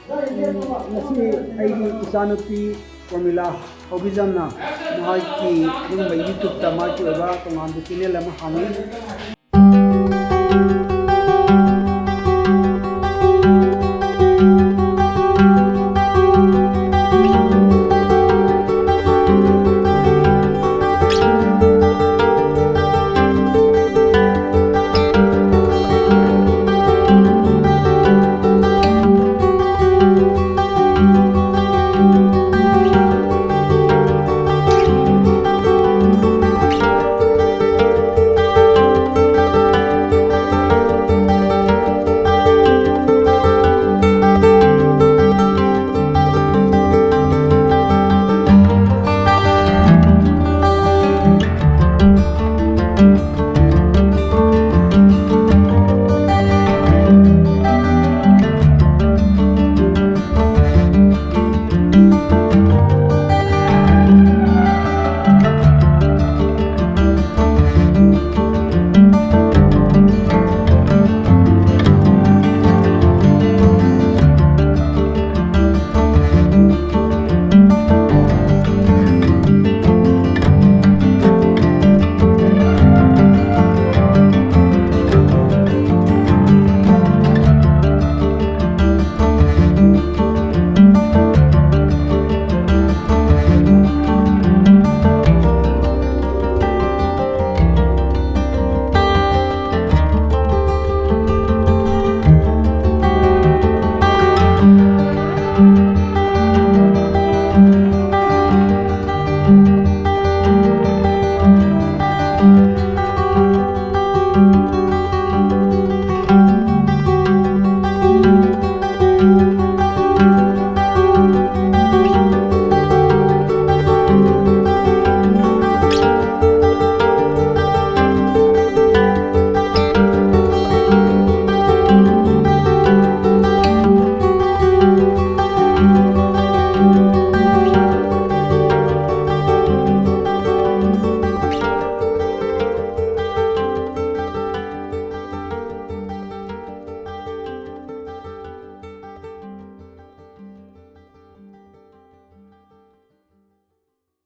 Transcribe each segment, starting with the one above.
ꯉꯁꯤ ꯑꯩꯒꯤ ꯏꯆꯥꯅꯨꯄꯤ ꯄ꯭ꯔꯣꯃꯤꯂꯥ ꯍꯧꯕꯤꯖꯝꯅ ꯃꯍꯥꯛꯀꯤ ꯑꯗꯨꯒꯨꯝꯕ ꯌꯨꯇ꯭ꯌꯨꯕꯇ ꯃꯍꯥꯛꯀꯤ ꯑꯣꯏꯕ ꯇꯣꯉꯥꯟꯕ ꯆꯦꯅꯦꯜ ꯑꯃ ꯍꯥꯡꯉꯤ.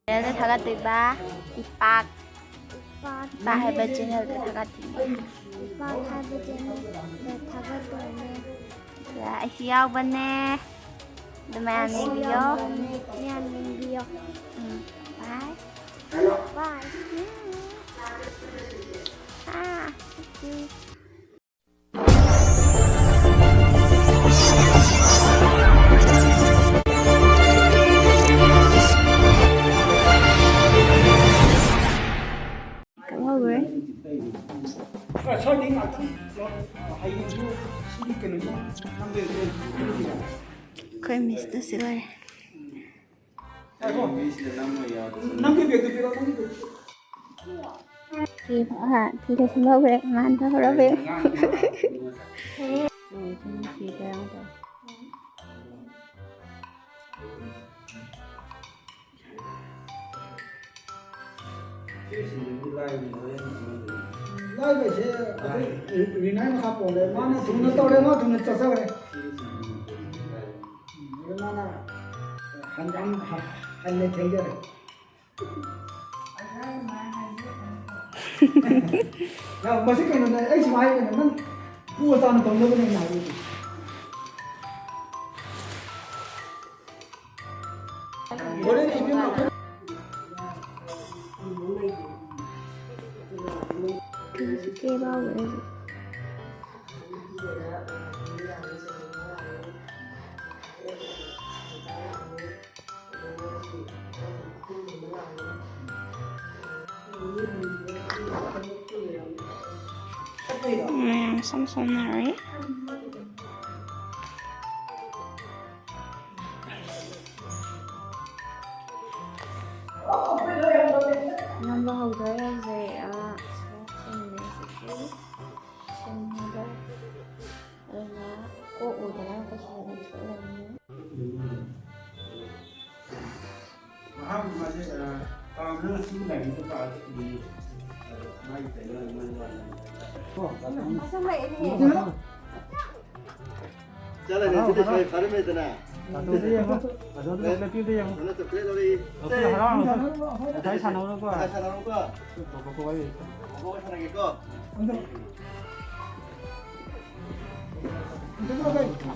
ꯆꯦꯅꯦꯜꯗ ꯊꯥꯒꯠꯇꯣꯏꯕ 이pak ꯍꯥꯏꯕ ꯆꯦꯅꯦꯜꯗ ꯊꯥꯒꯠꯇꯣꯏꯅꯦ. 이pak 하이브 ꯆꯦꯅꯦꯜꯗ ꯊꯥꯒꯠꯇꯣꯏꯅꯦ. ꯑꯩꯁꯨ ꯌꯥꯎꯕꯅꯦ. ꯑꯗꯨ ꯃꯌꯥꯝ ꯌꯦꯡꯕꯤꯌꯣ. ꯃꯌꯥꯝ ꯌꯦꯡꯕꯤꯌꯣ. ꯕꯥꯏ. ꯕꯥꯏ. Come over. Soiding ngakang hayu sini kenu ngambil Koi miss to sila. nangke beg tu pira nangke. Thì là xin lỗi về mà anh thôi rồi về. Lai vậy chứ, vì nãy nó học rồi, mà nó thùng nó to đấy, mà thùng nó chặt sao đấy. Mà nó hành lên thấy rồi. Nào, mà cái này ấy chỉ mai nó cua sao nó tổng nó cái này đi. Bữa đấy thì biết mà Cái bao vậy. Samsung này. Number holder is a cô ủi cái này có số một chỗ này nữa. Jalan yang sudah saya paling itu na. Satu dia yang ada tu lebih dia yang. Mana tu play dari? Aku dah haram. Saya sana orang tu. Saya sana muka. Kau kau ini. Bawa sana gitu.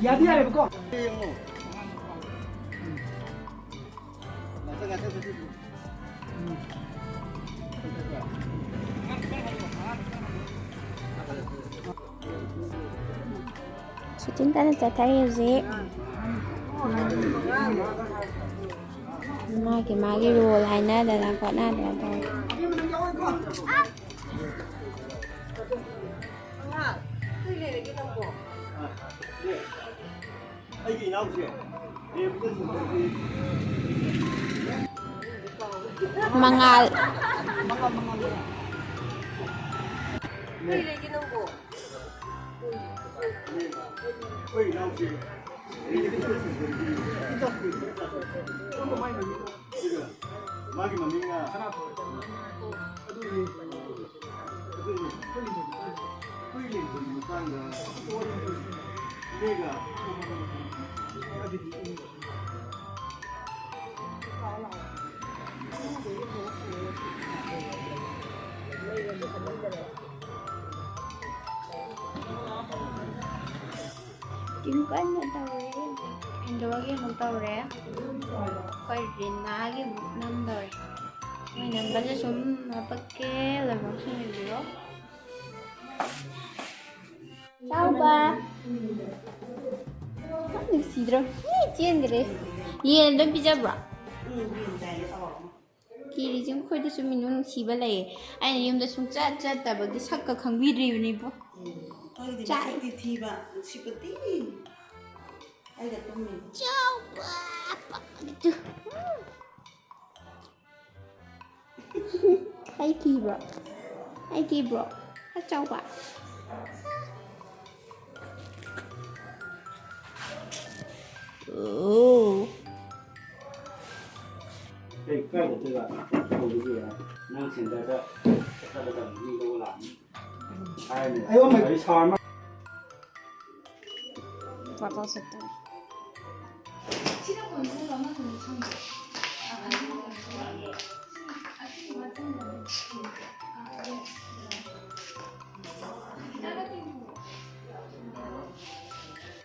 Ya dia ada kau. Yang mu. Nanti ngasih tu. So cinta na tayo zi. Magi roll hay na dala ko na dala to. Ai cái nào chứ? Em cũng Mangal. Oi, nào chứ? Magi maminga. Chính có anh tàu rẻ. Anh đưa cái một tàu rẻ. Quay đến ná cái một năm rồi. Mình nằm bắn ra xuống mà bắt kê là một sinh nhật đó. Chào ba. Không được gì đâu. Chiên cái đấy. Yên đó bây giờ bro. Kiri 좀 코에도 좀 있는 집을래. 아니 이놈도 좀 짜짜다 버디 사과 강비리니 뭐. Chạy thì bạn chỉ có tí ai gặp con mình Chào ba. Hay kỳ bro. Hay kỳ bro. Chào ba. Oh. Cái của tôi là không có gì à. Năng hiện tại đó, ta đã làm gì đâu làm. Ai này? Ai mà thấy sao mà? 받았을 때.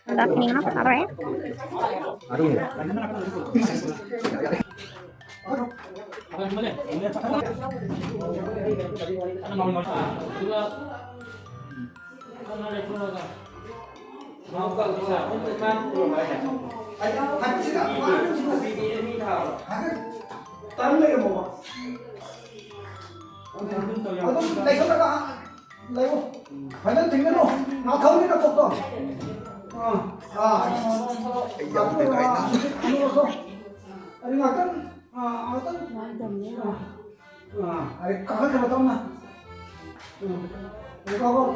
Tapi apa ya? Phải nên tính cái nó không biết nó cục rồi. Ini makan, makan. Ada kakak sama tahu na. Kau.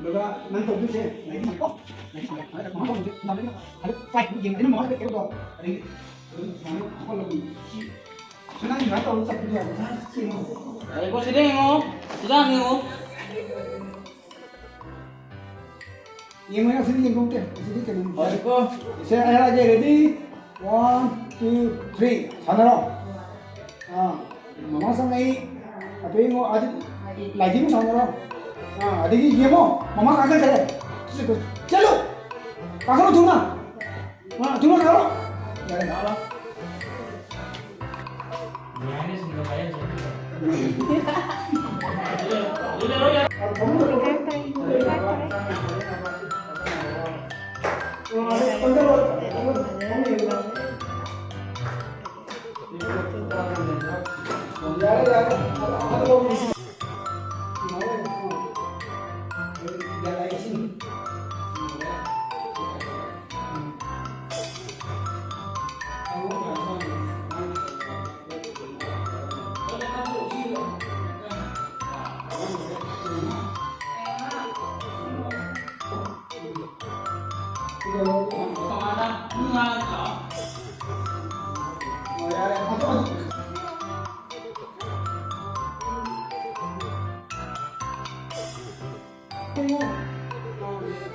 Được năng tụng cái xe này mà có này phải có không chứ làm đấy phải phải gì mà nó mỏi cái kéo rồi đấy có là gì cho nên là tao tập cái này đấy có gì đấy không ra nhiều không nhưng mà sini không tiền sini cái này có xe ai ra ready 1 2 3 산으로 mamang này 앞에 이거 아직 라이징 산으로 देखिए ये वो मामा काका चले चलो काका लो तुम तुम करो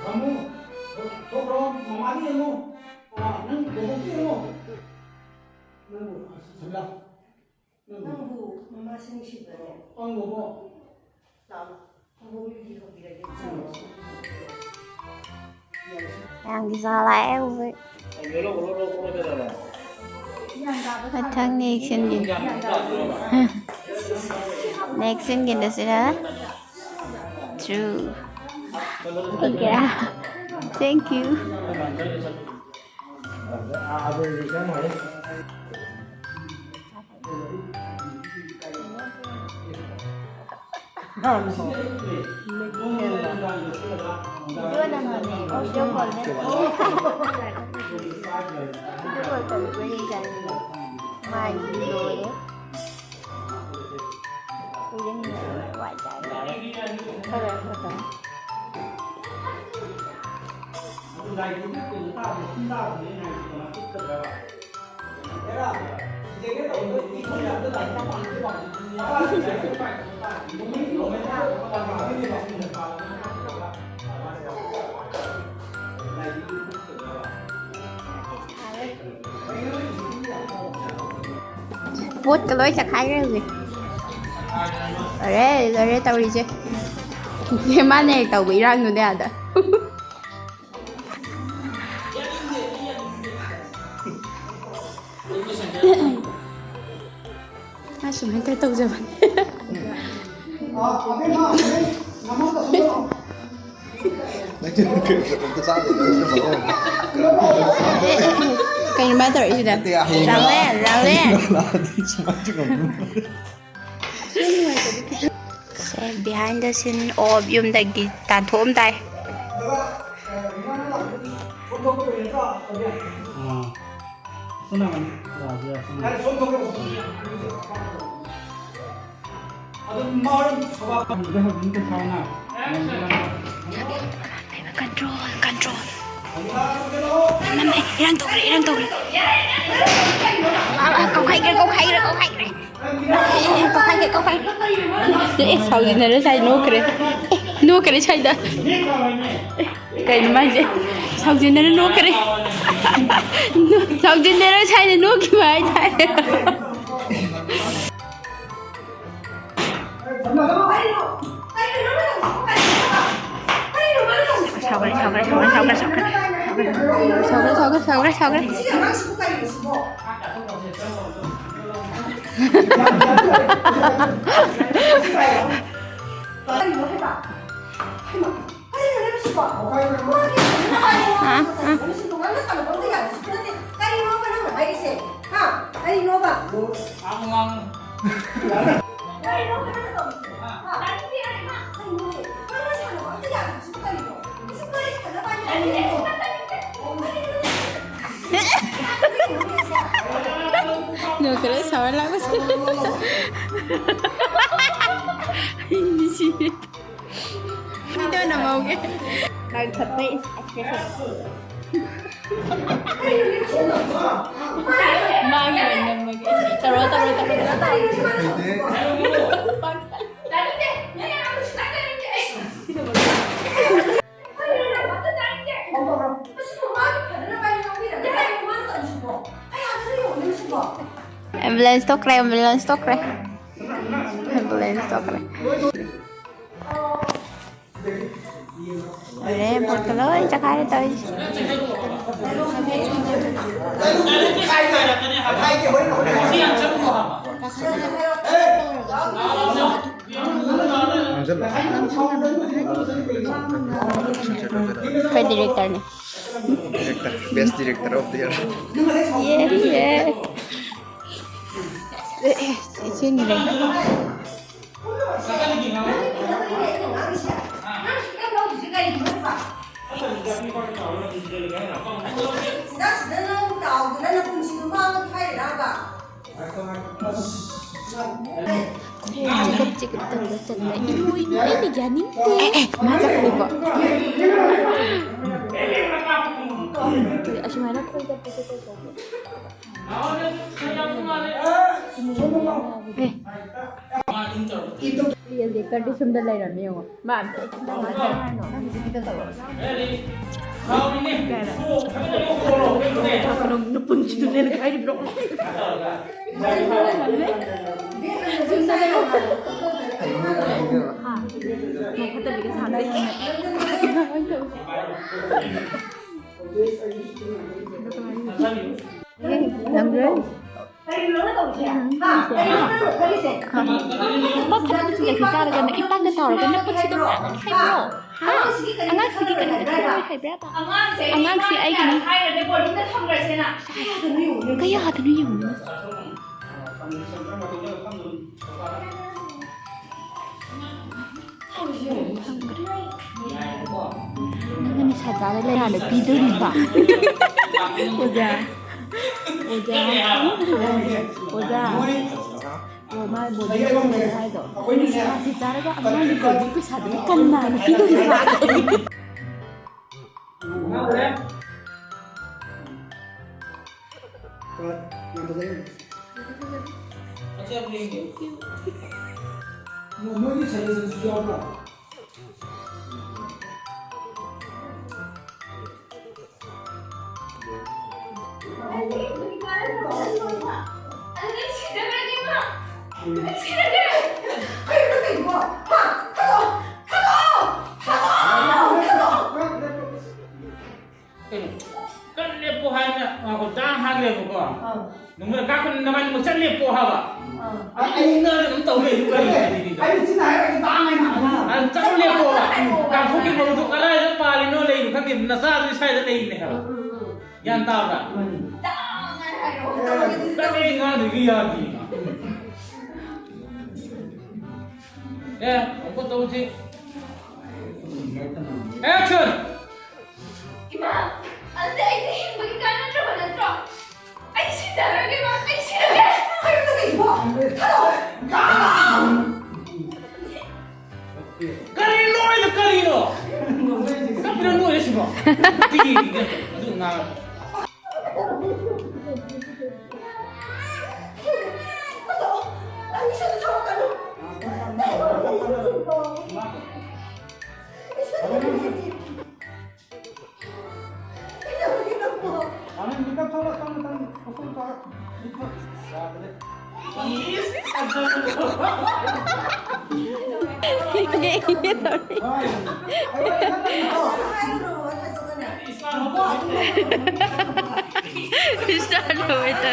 kamu sobrang mamali mo nang bubukti mo nang sebelah Nangbu, mama sini banyak. ang bobo Yang di salah ewe. Matang next-in gin. Next-in gin na sila. True. Yeah. Thank you. Dua naman eh. Oh, video call na. Video call kami. Balik kami. May video eh. Kuya niya. Wajar. Kaya ko. Bút cái lối chặt hai cái gì ở đây tao đi chứ cái má này tao bị răng rồi nè à Masuk main tahu zaman. Kayak mana tu sudah? Ramen. Behind the scene of yung dagi tanthom tay. Control. Mami, ilang tugli. Câu khay. Sao gì nữa sai nô kere sai đó. Cái mà gì? Sao gì nữa nô kere? Sao gì nữa sai nô kì vậy thầy? Sao cái. No querés saber la cosa. Ini sih. Itu nak mau ke? Nak tapi Magi benar magi. Taruh. Ambulance to kre. Đây, một cái lối chắc hai tới. Cái director này. Best director of the year. Yeah. Sini deh. Cikap terus ini janin. Masak nih kok. ꯑꯁꯨꯃꯥꯏꯅ ꯈꯣꯏ ꯆꯠꯄꯁꯦ ꯀꯩ ꯀꯧꯒꯦ? Real ꯂꯦꯛꯇꯔꯗꯤ ꯁꯨꯝꯗ ꯂꯩꯔꯝꯃꯦ ꯌꯦꯡꯉꯣ. ꯃꯥ ꯍꯥꯏꯅꯣ ꯅꯪ ꯍꯧꯖꯤꯛꯀꯤꯗ ꯇꯧꯔꯣ. ꯅꯄꯨꯟꯁꯤꯗꯨꯅꯦꯅ ꯍꯥꯏꯔꯤꯕ꯭ꯔꯣ? ꯁꯨꯝꯗ ꯂꯩꯔꯝꯃꯦ. ꯅꯣꯡ ꯐꯠꯇꯕꯤꯒ ꯁꯥꯟꯅꯩ. ꯅꯪꯒ꯭ꯔꯦ? 오빠 파는 진짜 괜찮아졌네. 입방에 타오르겠네. 뽀치도 하이브로. 안강식이 그렇게 타오르 하이브라다. 안강식 아이기는 그야 하더니 용네. 나는 사자를 하는 비둘이봐. 보자. 보자. 말 못하는 하이도. 사자가 안강이 거기 그 사들 끝나는 비둘이봐. 뭐지 잘해서 주저하나? Kan lepo hanya aku dah hadir aku kau. Nombor kakak nama macam lepo hawa. Ai nak tahu le juga ni. Ai sini ada kita angai nak. Macam lepo. Kakak kita baru tu kalau yang paling no le, kakak kita nasa tu saya tu le ini hawa. Yang tahu tak? Kakak ini kan dia ni. Aku tahu sih. Action. 이마, 안돼, 이제 여기 가는 줄 몰랐어. 아이 진짜로게 막, 아이 싫어게. Kali lo itu kali lo. Kau pernah nulis semua. Tinggi, itu ngal. Amin kita tolak tangan kosong tolak. Bisa lo itu.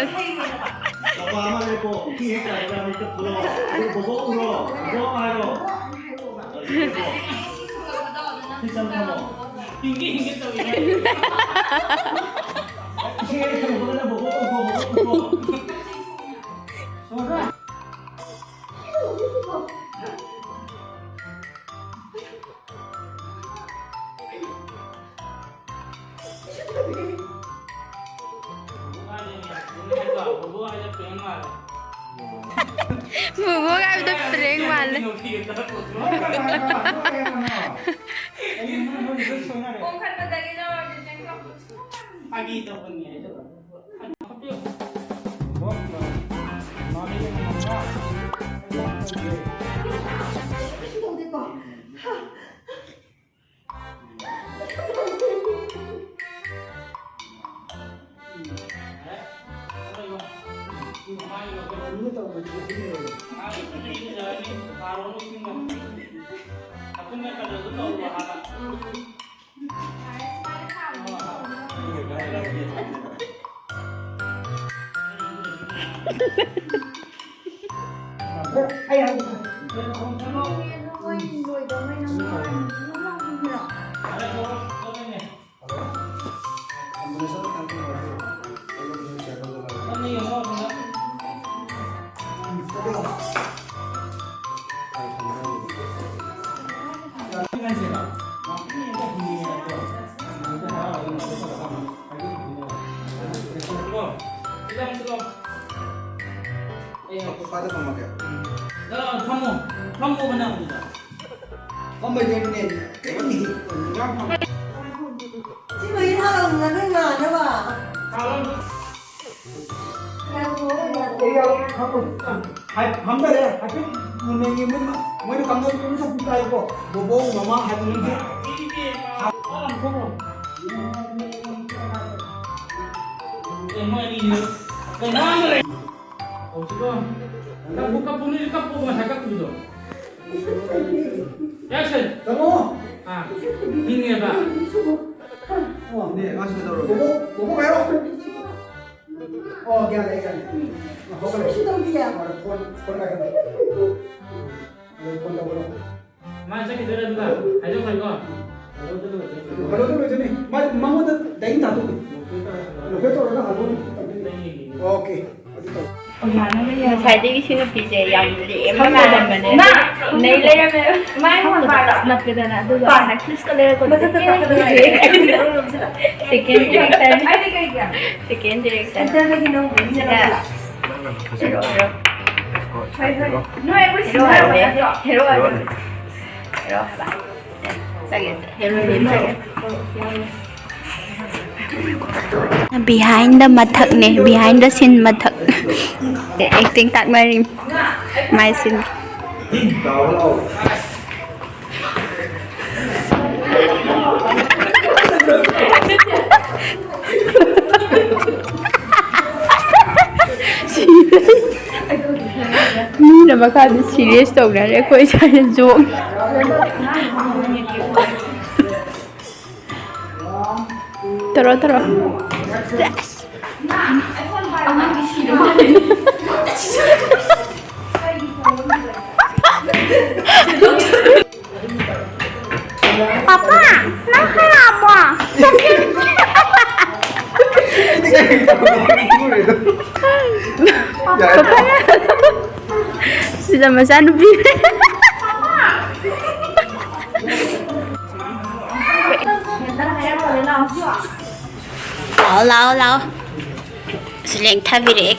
Apa amal lepo? Kini kita dah mikir pulau. Bobo pulau. Bobo ayo. Bisa kamu. Tinggi gitu ya. Kini kita boleh bobo. Bubu kami tuh sering malu. Pagi itu punya itu. Pada pemakai. Kamu benar tidak? Kamu jadi ni. 지금 이 사람은 내가 밤달에 하여튼 문맹이 뭐는 감독님 섭니까 이거 뭐 마마 하는 게 네, 맛있게 들어. 보고 가요. 미안해. 시동기야. 폰 가요. 폰 잡으러. Kalau tu macam ni, mamu tu dah indah tu. Lepas tu orang halu. Okey. 살대기 시급이제 양들이 엠마가 되면은 내일이라면 많이 받아 맞거든. 그거 하나 클릭을 해고 세컨 디렉터 엔터기 너무 괜찮아. Behind the mathak ne, behind the scene mathak. Acting tak marim. My scene. Ni nama kan serious tau na re koi saya joke. Terus. Yes. Papa, kenapa? Sudah masan lebih. Lau. Seleng tabiyo.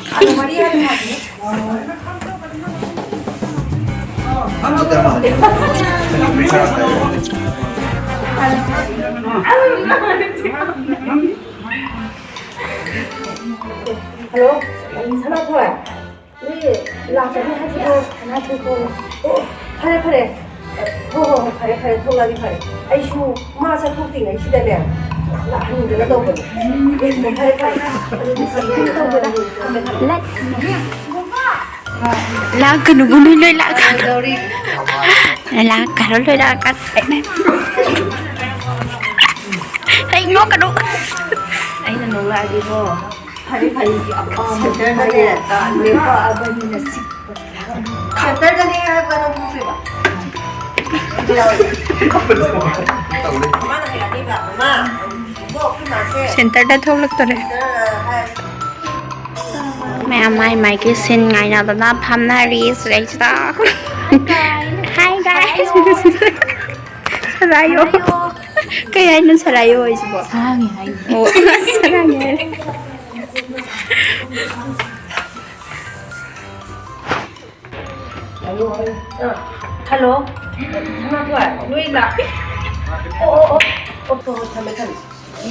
Hello, sana thôi. 우리 라자리 하지고 하나 들고 파래 파래 통가기 파래 아이쇼 마사 톡띵 시대네 라 하는 데가 너무 파래 La gunu lôi la caro lôi la cắt ay nó caro ay na nung lagi mo 파리 아빠 센터에 내가 아버지는 센터에 하는 모습 봐. center đã thâu lực rồi mẹ mai cái xin ngày nào tao đã phàm na ri rồi đó hi guys sarayo cái anh nó sarayo ấy chứ bộ 사랑해 Hello, sana thôi, nuôi là ô tham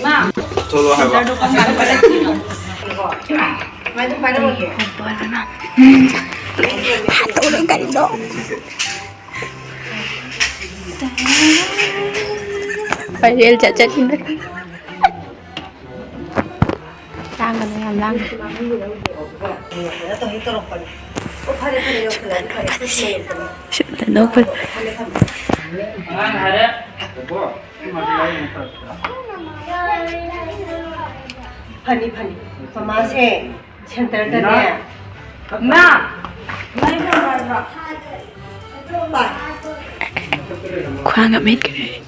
ma Todo hawa. mai tu pada lagi udah kali dong Padahal cacat ini lang lang sudah double 파니 마마세 센터에 나 khoan ngậm hết cái này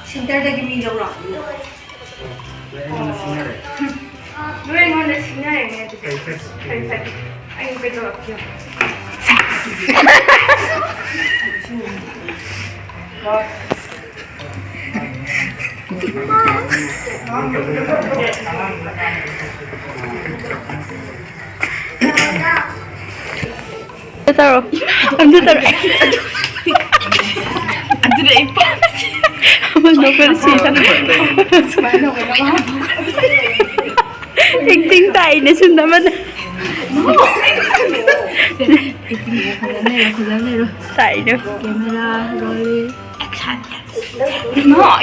센터에 미로라 왜 이거는 신나게 아니 그래도 귀여워 Taruh. Ambil taruh. Aduh dah Ipak. Nó vẫn chỉ là acting tay này xin lỗi mình tay nữa camera rồi action nó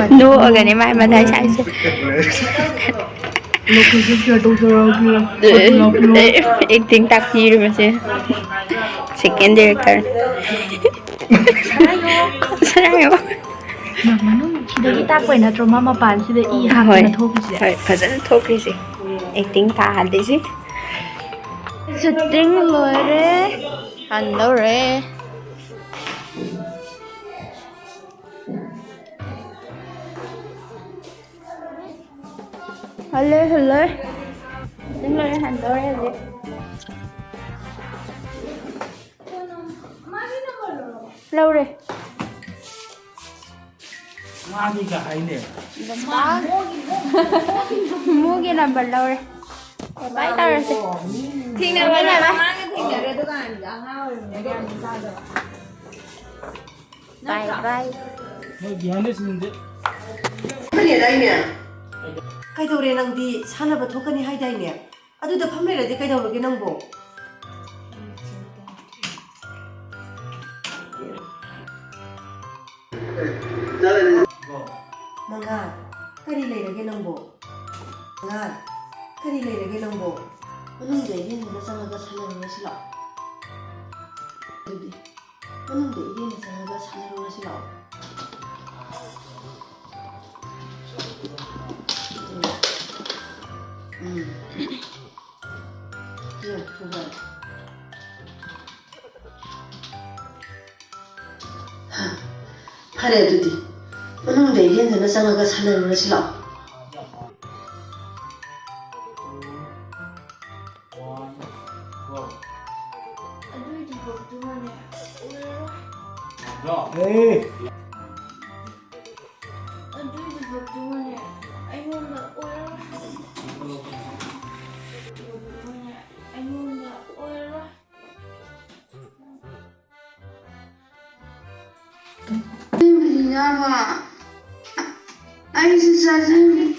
no ở cái này mà thấy sai acting tak hero masih second director 사랑해요. 시대기 딱 보이나 좀 마마 반 시대 이 하나 토기지. 가장 토기지. acting 다 하듯이. shooting rồi hành đâu rồi. hello shooting rồi hành đâu rồi. lâu rồi. 마기가 아니네. mua làm bẩn lâu rồi. Bye tao rồi. Thì nào vậy này bye. Bye bye. 미안해 쓰는데. 판매라이네. 가이도래 낭디 산업의 토큰이 하이다이네. 아두도 판매라디 가이도르게 낭보. Manga, kari leirage nangbo. Manga, kari leirage nangbo. Manung de yin na sangaga salaru na sila. Dudi. Manung de yin na sangaga salaru na sila. Yo, tuhan. Pare dudi. Manung de yin na sangaga salaru na sila. 에이. Anh xin ra dân.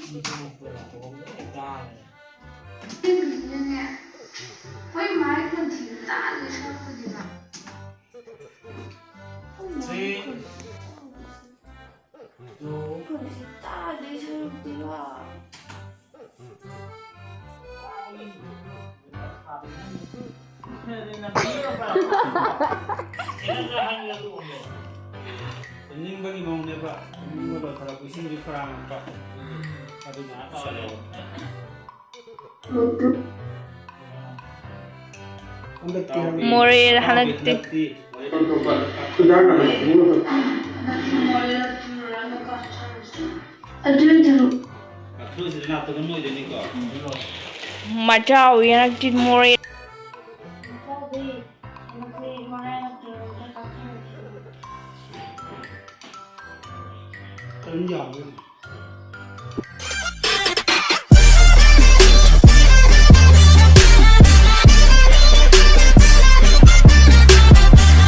Ôi mãi còn thì ta đi sao tôi đi nào. Sí. Còn thì ta đi sao đi nào. Nimbangi mau neba, nimba ba kalau kusin di perang apa? Aduh nyata sih. Morir halakti. Aduh. Terus itu nak tekan mau jadi kau. Macau yang di morir. Tenjang.